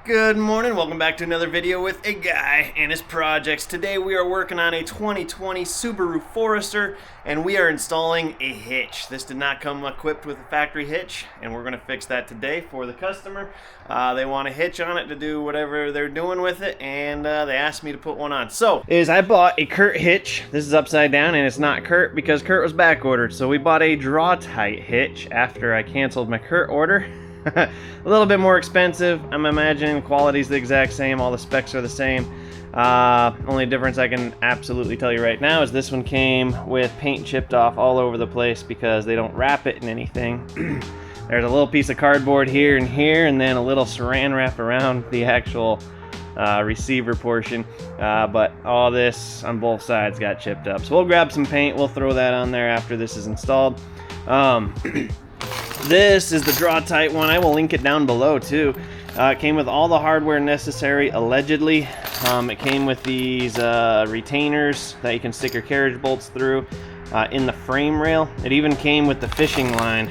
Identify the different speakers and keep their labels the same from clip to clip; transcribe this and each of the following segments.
Speaker 1: Good morning, welcome back to another video with a guy and his projects. Today we are working on a 2020 Subaru Forester and we are installing a hitch. This did not come equipped with a factory hitch and we're going to fix that today for the customer. They want a hitch on it to do whatever they're doing with it and they asked me to put one on. So, I bought a Curt hitch. This is upside down and it's not Curt because Curt was back ordered. So we bought a draw tight hitch after I canceled my Curt order. A little bit more expensive. I'm imagining the quality's the exact same, all the specs are the same. Only difference I can absolutely tell you right now is this one came with paint chipped off all over the place because they don't wrap it in anything. There's a little piece of cardboard here and then a little saran wrap around the actual receiver portion, but all this on both sides got chipped up. So we'll grab some paint, we'll throw that on there after this is installed. This is the draw tight one. I will link it down below too. It came with all the hardware necessary, allegedly. It came with these retainers that you can stick your carriage bolts through in the frame rail. It even came with the fishing line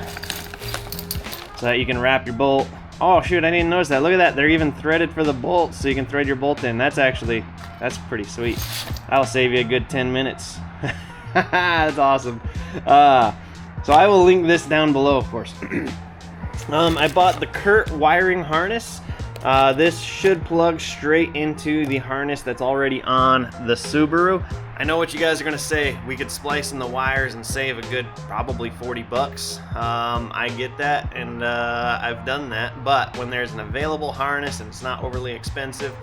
Speaker 1: so that you can wrap your bolt. Oh shoot, I didn't notice that. Look at that, they're even threaded for the bolts so you can thread your bolt in. That's pretty sweet. That'll save you a good 10 minutes. That's awesome. So I will link this down below, of course. I bought the Curt wiring harness. This should plug straight into the harness that's already on the Subaru. I know what you guys are gonna say. We could splice in the wires and save a good probably 40 bucks. I get that, and I've done that. But when there's an available harness and it's not overly expensive,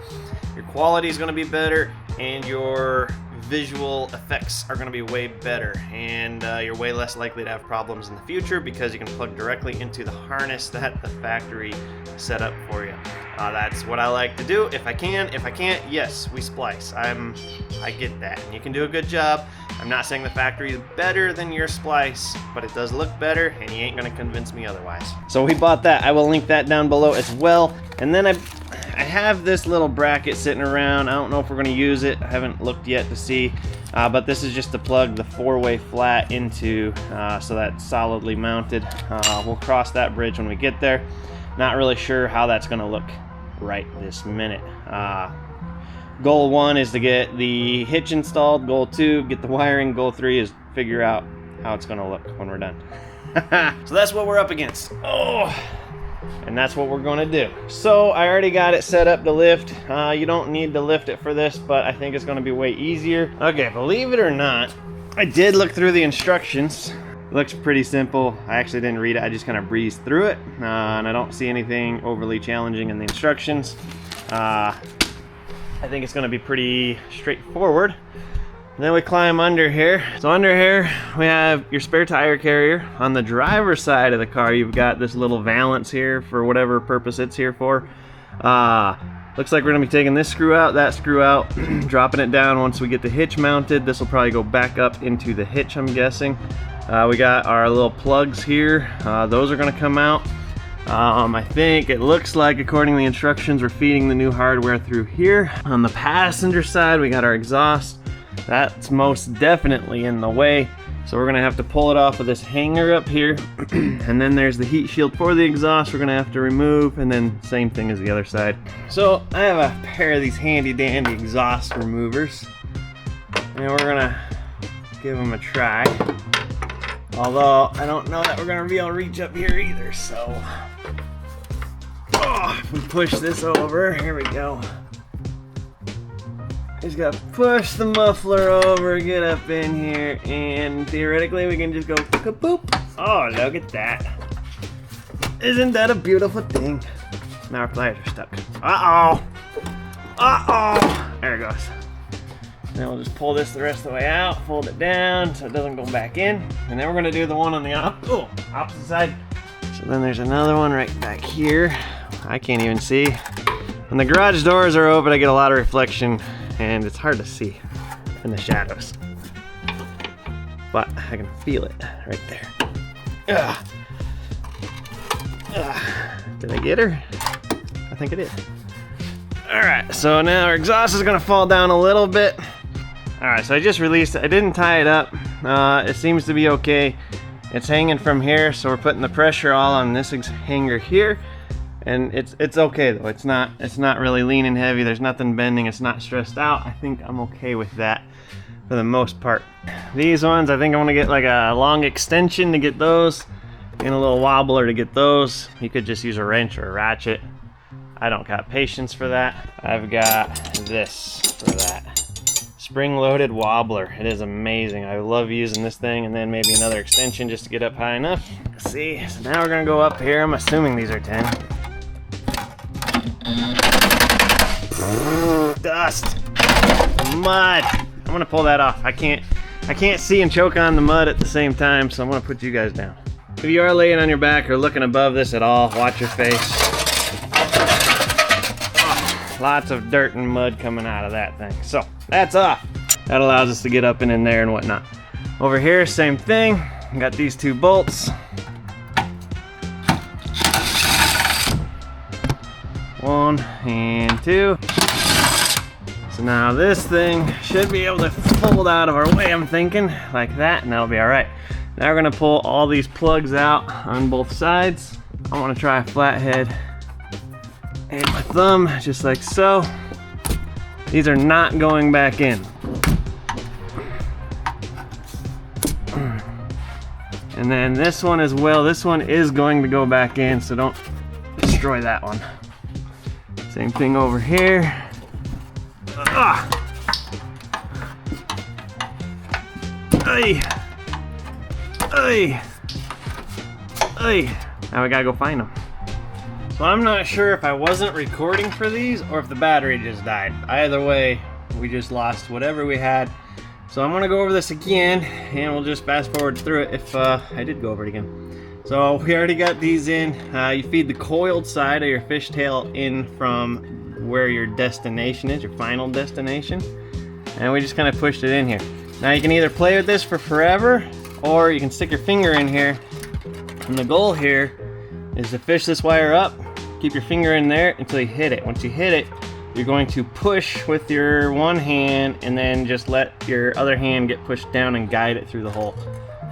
Speaker 1: your quality is gonna be better and your visual effects are going to be way better, and you're way less likely to have problems in the future because you can plug directly into the harness that the factory set up for you. That's what I like to do if I can. If I can't, yes, we splice. I get that, and you can do a good job. I'm not saying the factory is better than your splice, but it does look better, and you ain't going to convince me otherwise. So we bought that. I will link that down below as well. And then I have this little bracket sitting around. I don't know if we're going to use it. I haven't looked yet to see, but this is just to plug the 4-way flat into so that's solidly mounted. We'll cross that bridge when we get there. Not really sure how that's going to look right this minute. Goal 1 is to get the hitch installed. Goal 2, get the wiring. Goal 3 is figure out how it's going to look when we're done. So that's what we're up against. Oh, and that's what we're going to do. So I already got it set up to lift. You don't need to lift it for this, but I think it's going to be way easier. Okay, believe it or not, I did look through the instructions. It looks pretty simple. I actually didn't read it. I just kind of breezed through it, and I don't see anything overly challenging in the instructions. I think it's going to be pretty straightforward. And then we climb under here. So under here we have your spare tire carrier. On the driver's side of the car you've got this little valance here for whatever purpose it's here for. Looks like we're going to be taking this screw out, that screw out, dropping it down once we get the hitch mounted. This will probably go back up into the hitch, I'm guessing. We got our little plugs here. Those are going to come out. I think it looks like, according to the instructions, we're feeding the new hardware through here. On the passenger side we got our exhaust. That's most definitely in the way, so we're gonna have to pull it off of this hanger up here. And then there's the heat shield for the exhaust we're gonna have to remove, and then same thing as the other side. So I have a pair of these handy dandy exhaust removers, and we're gonna give them a try. Although I don't know that we're gonna be able to reach up here either, so if we push this over, here we go. Just gotta push the muffler over, get up in here, and theoretically we can just go kapoop. Oh, look at that. Isn't that a beautiful thing? Now our pliers are stuck. Uh-oh. Uh-oh. There it goes. Then we'll just pull this the rest of the way out, fold it down so it doesn't go back in. And then we're gonna do the one on the opposite side. So then there's another one right back here. I can't even see. When the garage doors are open, I get a lot of reflection and it's hard to see in the shadows. But I can feel it right there. Ugh. Ugh. Did I get her? I think I did. Alright, so now our exhaust is gonna fall down a little bit. Alright, so I just released it. I didn't tie it up. It seems to be okay. It's hanging from here, so we're putting the pressure all on this hanger here. And it's okay though. It's not really leaning heavy. There's nothing bending. It's not stressed out. I think I'm okay with that for the most part. These ones, I think I want to get like a long extension to get those, and a little wobbler to get those. You could just use a wrench or a ratchet. I don't got patience for that. I've got this for that. Spring-loaded wobbler. It is amazing. I love using this thing, and then maybe another extension just to get up high enough. Let's see, so now we're gonna go up here. I'm assuming these are 10. Dust, mud. I'm gonna pull that off. I can't see and choke on the mud at the same time, so I'm gonna put you guys down. If you are laying on your back or looking above this at all, watch your face. Lots of dirt and mud coming out of that thing. So that's off. That allows us to get up and in there and whatnot. Over here, same thing. Got these 2 bolts. 1 and 2. So now this thing should be able to fold out of our way, I'm thinking, like that, and that'll be all right. Now we're gonna pull all these plugs out on both sides. I wanna try a flathead and my thumb, just like so. These are not going back in. And then this one as well, this one is going to go back in, so don't destroy that one. Same thing over here. Ay. Ay. Ay. Now we gotta go find them. So I'm not sure if I wasn't recording for these or if the battery just died. Either way, we just lost whatever we had. So I'm gonna go over this again, and we'll just fast forward through it if I did go over it again. So we already got these in. You feed the coiled side of your fishtail in from where your destination is, your final destination. And we just kind of pushed it in here. Now you can either play with this for forever, or you can stick your finger in here. And the goal here is to fish this wire up, keep your finger in there until you hit it. Once you hit it, you're going to push with your one hand and then just let your other hand get pushed down and guide it through the hole.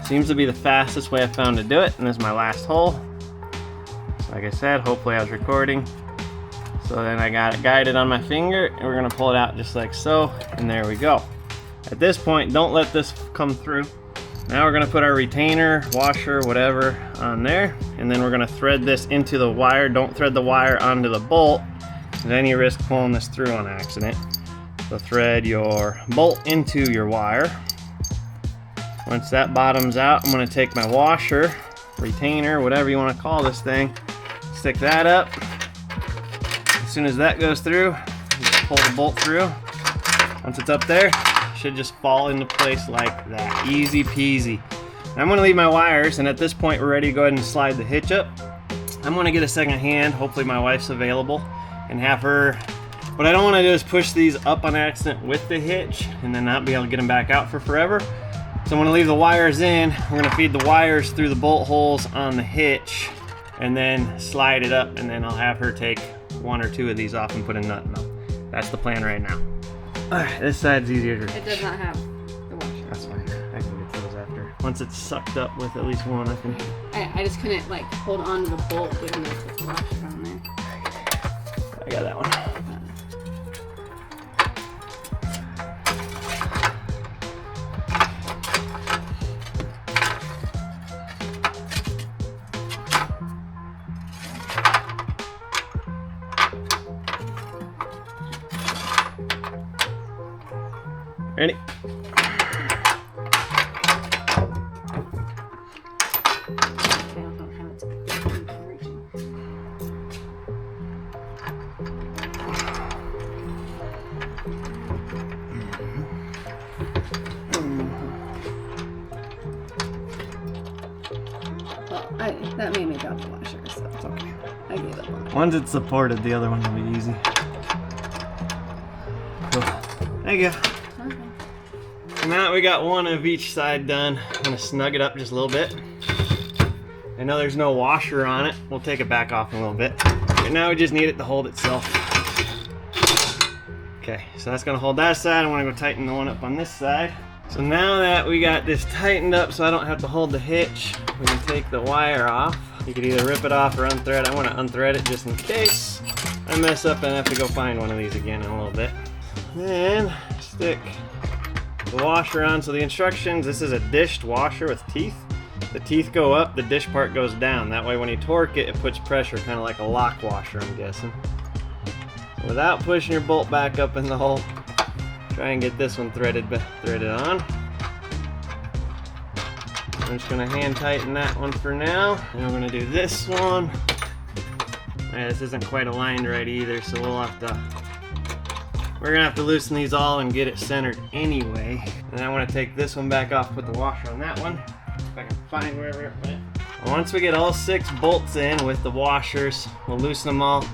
Speaker 1: Seems to be the fastest way I found to do it, and this is my last hole. Like I said, hopefully I was recording. So then I got it guided on my finger, and we're gonna pull it out just like so, and there we go. At this point, don't let this come through. Now we're gonna put our retainer, washer, whatever on there, and then we're gonna thread this into the wire. Don't thread the wire onto the bolt, then you risk pulling this through on accident. So thread your bolt into your wire. Once that bottoms out, I'm gonna take my washer, retainer, whatever you wanna call this thing, stick that up. As soon as that goes through, just pull the bolt through. Once it's up there, it should just fall into place like that. Easy peasy. Now I'm gonna leave my wires, and at this point we're ready to go ahead and slide the hitch up. I'm gonna get a second hand, hopefully my wife's available, and have her. What I don't wanna do is push these up on accident with the hitch and then not be able to get them back out for forever. So I'm gonna leave the wires in. We're gonna feed the wires through the bolt holes on the hitch and then slide it up, and then I'll have her take 1 or 2 of these off and put a nut in them. That's the plan right now. Alright, this side's easier to reach.
Speaker 2: It does not have the washer.
Speaker 1: That's fine. I can get those after. Once it's sucked up with at least one, I can.
Speaker 2: I just couldn't like hold on to the bolt given that it's washer on there.
Speaker 1: I got that one. Ready?
Speaker 2: Well, that made me drop the washer, so it's okay. I gave up on it.
Speaker 1: Once it's supported, the other one will be easy. Cool. There you go.
Speaker 2: Okay.
Speaker 1: So now we got one of each side done. I'm gonna snug it up just a little bit. I know there's no washer on it. We'll take it back off in a little bit. Right now we just need it to hold itself. Okay, so that's gonna hold that side. I wanna go tighten the one up on this side. So now that we got this tightened up so I don't have to hold the hitch, we can take the wire off. You could either rip it off or unthread. I want to unthread it just in case I mess up and have to go find one of these again in a little bit. Then stick the washer on. So the instructions, this is a dished washer with teeth. The teeth go up, the dish part goes down. That way when you torque it, it puts pressure, kind of like a lock washer, I'm guessing. So without pushing your bolt back up in the hole, try and get this one threaded on. I'm just gonna hand tighten that one for now. And I'm gonna do this one. This isn't quite aligned right either, so we're gonna have to loosen these all and get it centered anyway. And I wanna take this one back off, put the washer on that one. If I can find wherever it went. Once we get all 6 bolts in with the washers, we'll loosen them all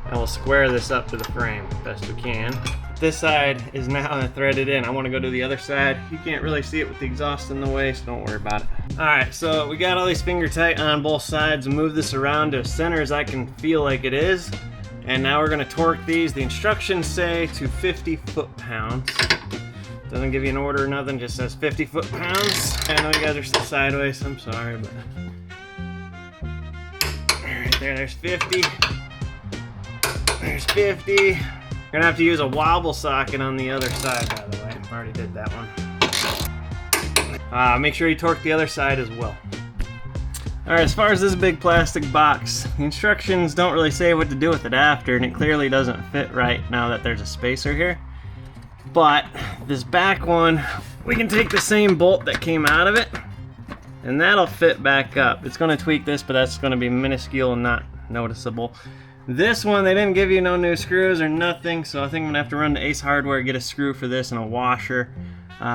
Speaker 1: and we'll square this up to the frame best we can. This side is now threaded in. I want to go to the other side. You can't really see it with the exhaust in the way, so don't worry about it. Alright, so we got all these finger tight on both sides. Move this around to as center as I can feel like it is. And now we're going to torque these. The instructions say to 50 foot-pounds. Doesn't give you an order or nothing, just says 50 foot-pounds. I know you guys are still sideways, I'm sorry, but... Right there's 50. There's 50. You're gonna have to use a wobble socket on the other side, by the way. I already did that one. Make sure you torque the other side as well. Alright, as far as this big plastic box, the instructions don't really say what to do with it after, and it clearly doesn't fit right now that there's a spacer here. But this back one, we can take the same bolt that came out of it, and that'll fit back up. It's gonna tweak this, but that's gonna be minuscule and not noticeable. This one, they didn't give you no new screws or nothing, so I think I'm gonna have to run to Ace Hardware, get a screw for this and a washer,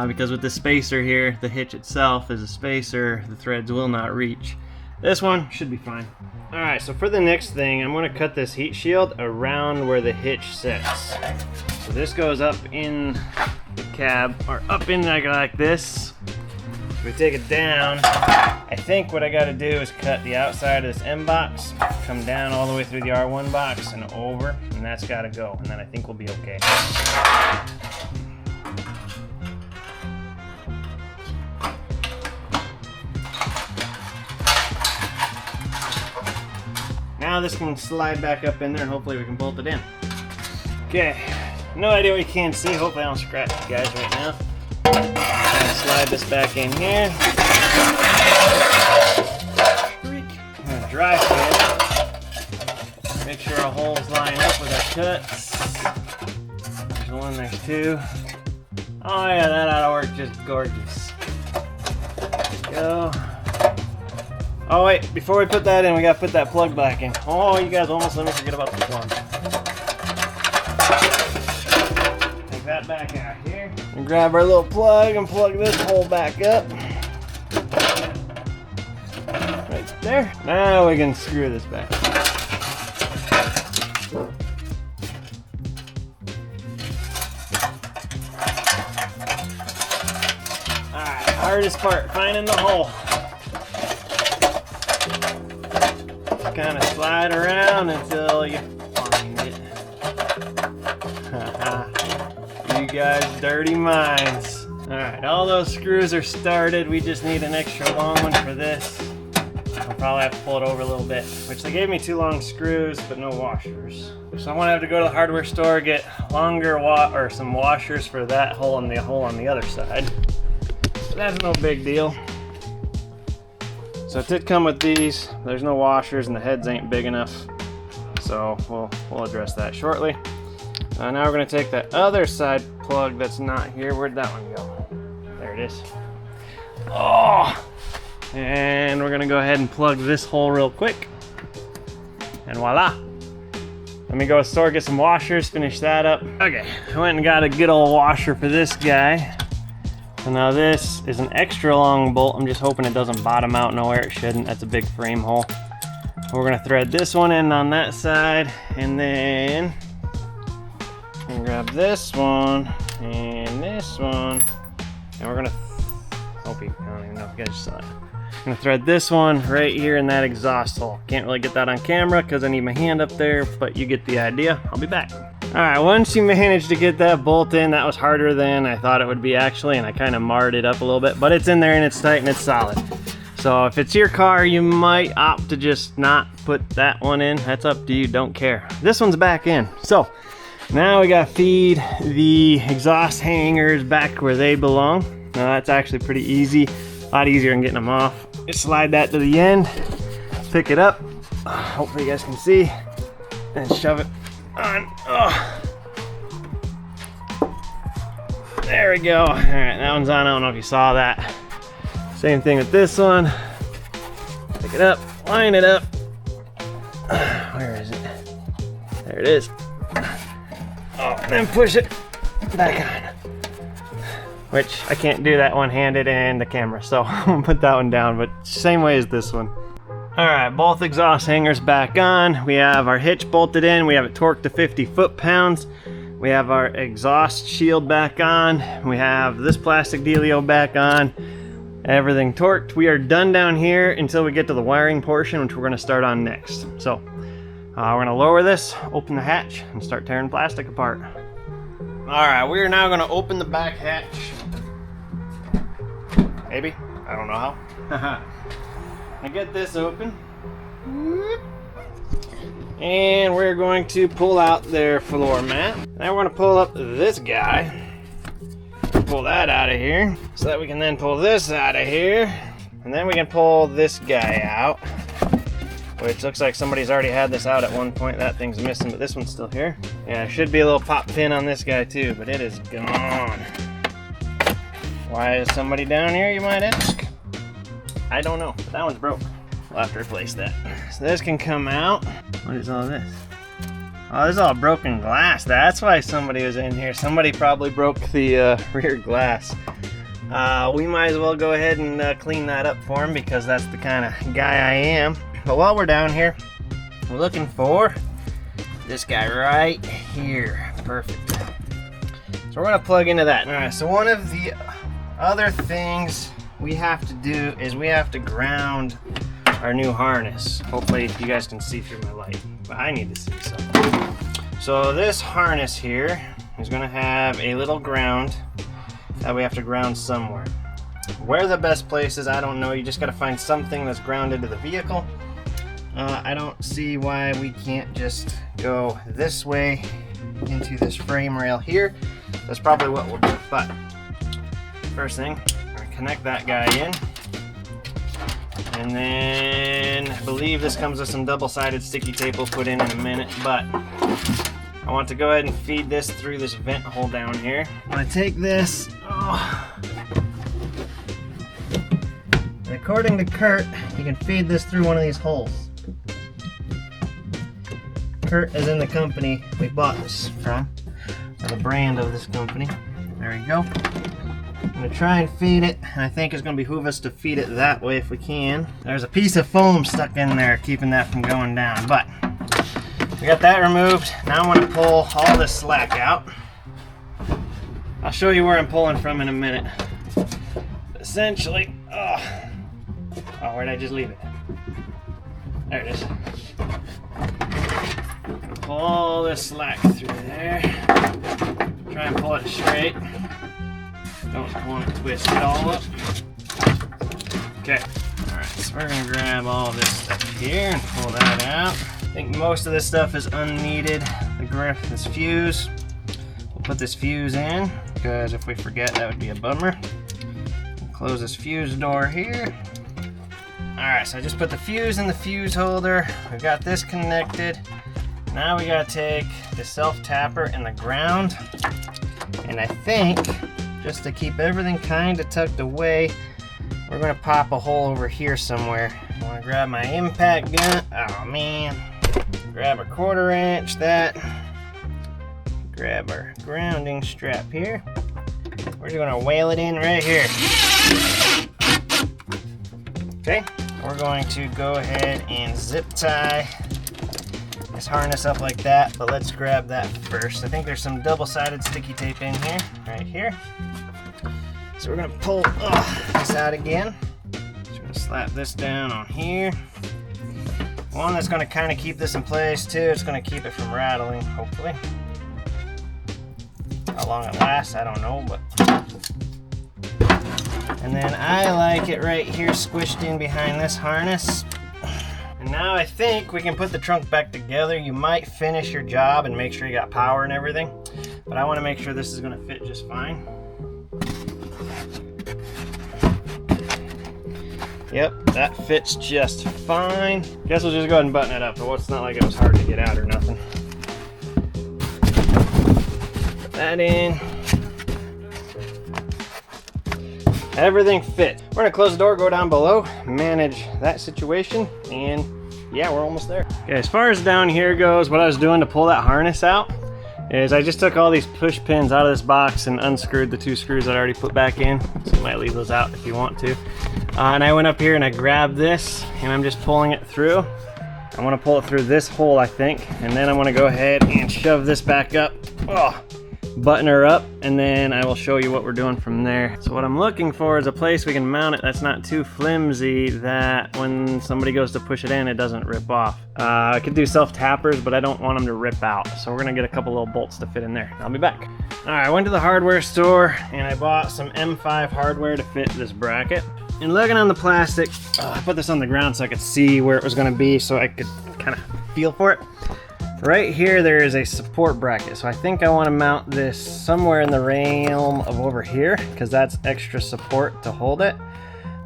Speaker 1: because with the spacer here, the hitch itself is a spacer, the threads will not reach. This one should be fine. Alright, so for the next thing, I'm gonna cut this heat shield around where the hitch sits. So this goes up in the cab, or up in like this. We take it down. I think what I gotta do is cut the outside of this M box, come down all the way through the R1 box and over, and that's gotta go, and then I think we'll be okay. Now this can slide back up in there and hopefully we can bolt it in. Okay, no idea what you can see, hopefully I don't scratch you guys right now. Slide this back in here. I'm gonna dry fit. Make sure our holes line up with our cuts. There's one, there's 2. Oh yeah, that ought to work just gorgeous. There we go. Oh wait, before we put that in, we gotta put that plug back in. Oh, you guys almost let me forget about the plug. Take that back out here. And grab our little plug and plug this hole back up. Right there. Now we can screw this back. Alright, hardest part, finding the hole. Kind of slide around until you find it. You guys dirty minds. Alright, all those screws are started. We just need an extra long one for this. I'll probably have to pull it over a little bit, which they gave me 2 long screws but no washers. So I'm gonna have to go to the hardware store, get longer or some washers for that hole and the hole on the other side. But that's no big deal. So it did come with these. There's no washers and the heads ain't big enough. So we'll address that shortly. Now we're gonna take that other side plug that's not here. Where'd that one go? There it is. Oh! And we're gonna go ahead and plug this hole real quick. And voila. Let me go to the store, get some washers, finish that up. Okay, I went and got a good old washer for this guy. So now this is an extra long bolt. I'm just hoping it doesn't bottom out nowhere. It shouldn't. That's a big frame hole. We're gonna thread this one in on that side, and then I'm gonna grab this one and this one, and we're gonna I don't even know if you guys saw it. I'm gonna thread this one right here in that exhaust hole. Can't really get that on camera because I need my hand up there, but you get the idea. I'll be back. Alright, once you manage to get that bolt in, that was harder than I thought it would be actually, and I kind of marred it up a little bit, but it's in there and it's tight and it's solid. So if it's your car, you might opt to just not put that one in. That's up to you, don't care. This one's back in. So now we gotta feed the exhaust hangers back where they belong. Now that's actually pretty easy, a lot easier than getting them off. Just slide that to the end, pick it up, hopefully you guys can see, and shove it on. Oh. There we go. All right, that one's on. I don't know if you saw that. Same thing with this one. Pick it up, line it up. Where is it? There it is. Oh, then push it back on. Which I can't do that one-handed and the camera, so I'm gonna put that one down, but same way as this one. All right, both exhaust hangers back on. We have our hitch bolted in. We have it torqued to 50 foot-pounds. We have our exhaust shield back on. We have this plastic dealio back on. Everything torqued. We are done down here until we get to the wiring portion, which we're gonna start on next. So we're gonna lower this, open the hatch, and start tearing plastic apart. All right, we are now gonna open the back hatch. Maybe, I don't know how. I get this open. And we're going to pull out their floor mat. Now we're gonna pull up this guy. Pull that out of here so that we can then pull this out of here, and then we can pull this guy out, which looks like somebody's already had this out at one point. That thing's missing, but this one's still here. Yeah, there should be a little pop pin on this guy too, but it is gone. Why is somebody down here, you might ask? I don't know, but that one's broke. We'll have to replace that. So this can come out. What is all this? Oh, this is all broken glass. That's why somebody was in here. Somebody probably broke the rear glass. We might as well go ahead and clean that up for him, because that's the kind of guy I am. But while we're down here, we're looking for this guy right here. Perfect. So we're gonna plug into that. All right, so one of the other things we have to do is we have to ground our new harness. Hopefully you guys can see through my light, but I need to see something. So this harness here is gonna have a little ground that we have to ground somewhere. Where the best place is, I don't know. You just gotta find something that's grounded to the vehicle. I don't see why we can't just go this way into this frame rail here. That's probably what we'll do. But first thing, I'm gonna connect that guy in. And then I believe this comes with some double-sided sticky tape we'll put in a minute, but I want to go ahead and feed this through this vent hole down here. I'm gonna take this, and according to Curt, you can feed this through one of these holes. Curt is in the company we bought this from, or the brand of this company. There you go. I'm gonna try and feed it, and I think it's gonna behoove us to feed it that way if we can. There's a piece of foam stuck in there keeping that from going down, but we got that removed. Now I'm gonna pull all this slack out. I'll show you where I'm pulling from in a minute. Essentially, where'd I just leave it? There it is. Pull all this slack through there. Try and pull it straight. Don't want to twist it all up. Okay, alright, so we're gonna grab all this stuff here and pull that out. I think most of this stuff is unneeded. This fuse. We'll put this fuse in, because if we forget, that would be a bummer. We'll close this fuse door here. Alright, so I just put the fuse in the fuse holder. We've got this connected. Now we gotta take the self-tapper and the ground. And I think, just to keep everything kind of tucked away, we're gonna pop a hole over here somewhere. I wanna grab my impact gun. Oh man. Grab a 1/4 inch, that. Grab our grounding strap here. We're just gonna whale it in right here. Okay, we're going to go ahead and zip tie this harness up like that, but let's grab that first. I think there's some double-sided sticky tape in here, right here. So we're gonna pull this out again. Just gonna slap this down on here. One that's gonna kind of keep this in place too. It's gonna keep it from rattling, hopefully. How long it lasts, I don't know, but And then I like it right here squished in behind this harness. And now I think we can put the trunk back together. You might finish your job and make sure you got power and everything, but I want to make sure this is going to fit just fine. Yep, that fits just fine. Guess we'll just go ahead and button it up. But it's not like it was hard to get out or nothing. Put that in. Everything fits. We're gonna close the door, go down below, manage that situation, and yeah, we're almost there. Okay, as far as down here goes, what I was doing to pull that harness out is I just took all these push pins out of this box and unscrewed the 2 screws that I already put back in. So you might leave those out if you want to. And I went up here and I grabbed this and I'm just pulling it through. I want to pull it through this hole, I think, and then I want to go ahead and shove this back up. Oh, button her up, and then I will show you what we're doing from there. So what I'm looking for is a place we can mount it that's not too flimsy, that when somebody goes to push it in, it doesn't rip off. I could do self-tappers, but I don't want them to rip out. So we're gonna get a couple little bolts to fit in there. I'll be back. All right, I went to the hardware store and I bought some M5 hardware to fit this bracket. And looking on the plastic, I put this on the ground so I could see where it was gonna be so I could kind of feel for it. Right here, there is a support bracket. So I think I want to mount this somewhere in the realm of over here because that's extra support to hold it.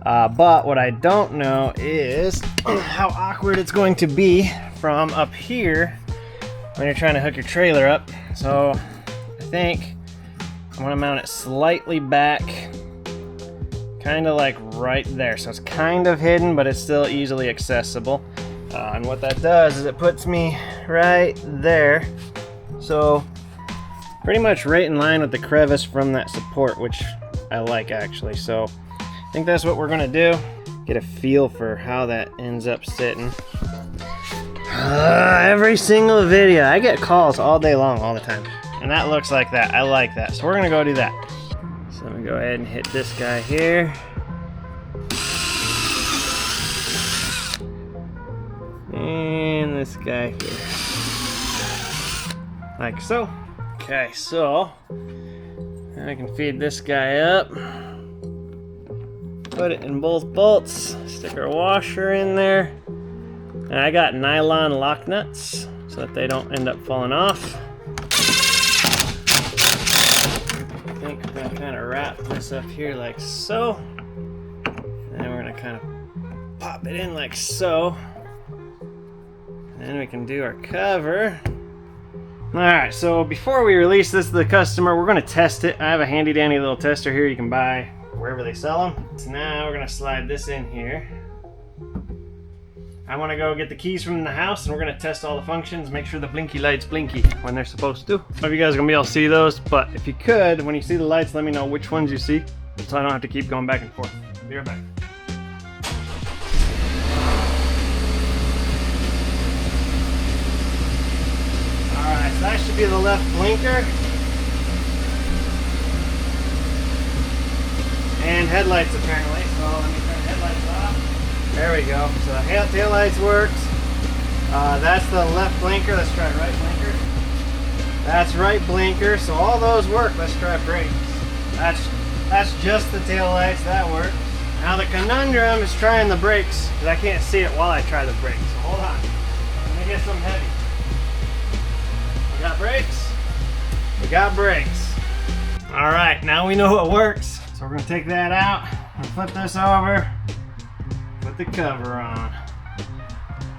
Speaker 1: But what I don't know is how awkward it's going to be from up here when you're trying to hook your trailer up. So I think I want to mount it slightly back, kind of like right there. So it's kind of hidden, but it's still easily accessible. And what that does is it puts me right there. So pretty much right in line with the crevice from that support, which I like actually. So I think that's what we're gonna do. Get a feel for how that ends up sitting. Every single video, I get calls all day long, all the time. And that looks like that, I like that. So we're gonna go do that. So I'm gonna go ahead and hit this guy here. And this guy here. Like so. Okay, so I can feed this guy up. Put it in both bolts. Stick our washer in there. And I got nylon lock nuts so that they don't end up falling off. I think we're gonna kind of wrap this up here like so. And we're gonna kind of pop it in like so. And we can do our cover. Alright, so before we release this to the customer, we're going to test it. I have a handy dandy little tester here you can buy wherever they sell them. So now we're going to slide this in here. I want to go get the keys from the house and we're going to test all the functions, make sure the blinky lights blinky when they're supposed to. I don't know if you guys are going to be able to see those, but if you could, when you see the lights, let me know which ones you see so I don't have to keep going back and forth. Be right back. Alright, so that should be the left blinker. And headlights apparently, so let me turn headlights off. There we go, so the tail lights worked. That's the left blinker, let's try right blinker. That's right blinker, so all those work. Let's try brakes. That's just the tail lights, that worked. Now the conundrum is trying the brakes, because I can't see it while I try the brakes. So hold on, let me get some heavy. We got brakes. We got brakes. All right, now we know what works. So we're gonna take that out and flip this over. Put the cover on.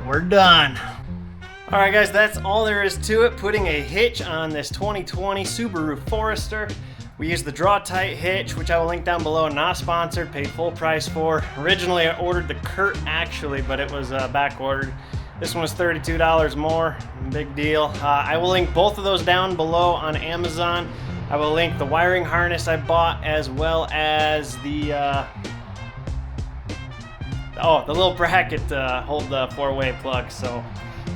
Speaker 1: We're done. All right, guys, that's all there is to it. Putting a hitch on this 2020 Subaru Forester. We used the Draw-Tite hitch, which I will link down below. Not sponsored, paid full price for. Originally, I ordered the Curt actually, but it was back ordered. This one was $32 more, big deal. I will link both of those down below on Amazon. I will link the wiring harness I bought as well as the little bracket to hold the 4-way plug. So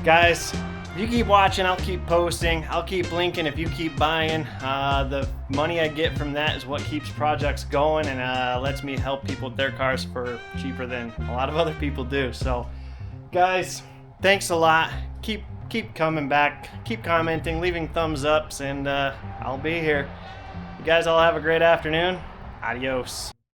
Speaker 1: guys, if you keep watching, I'll keep posting. I'll keep linking if you keep buying. The money I get from that is what keeps projects going and lets me help people with their cars for cheaper than a lot of other people do. So guys, thanks a lot. Keep coming back, keep commenting, leaving thumbs ups, and I'll be here. You guys all have a great afternoon. Adios.